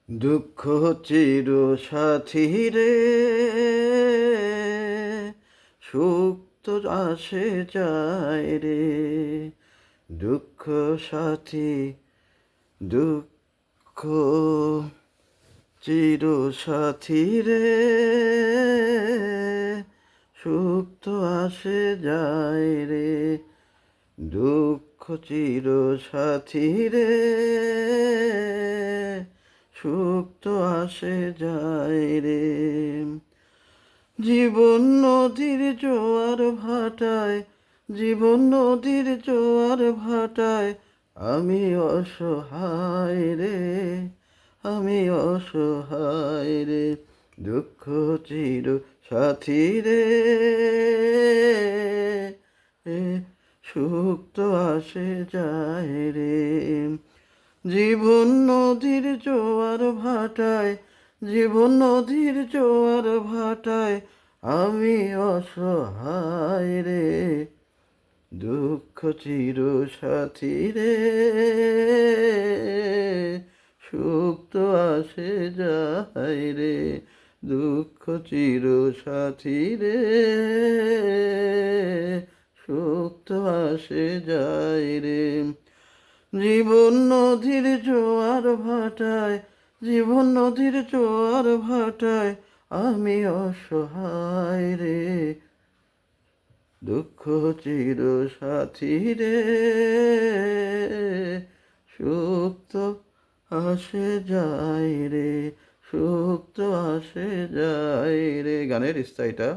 দুঃখ চির সাথী রে, সুখ তো আসে যায় রে। দুঃখ সাথী, দুঃখ চির সাথী রে, সুখ তো আসে যায় রে। দুঃখ চির সাথী রে, সুখ তো আসে যায় রে। জীবন নদীর জোয়ার ভাটায়, জীবন নদীর জোয়ার ভাটায়, আমি অসহায় রে, আমি অসহায় রে। দুঃখ চির সাথী রে, সুখ তো আসে যায় রে। জীবন নদীর জোয়ার ভাটায়, জীবন নদীর জোয়ার ভাটায়, আমি অসহায় রে। দুঃখ চির সাথী রে, সুখ তো আসে যায় রে। দুঃখ চির সাথী রে, সুখ তো আসে যায় রে। জীবন নদীর জোয়ার ভাটায়, জীবন নদীর জোয়ার ভাটায়, আমি অসহায় রে। দুঃখ চির সাথী রে, সুখ তো আসে যায় রে, সুখ তো আসে যায় রে। গানের স্থায়ীটা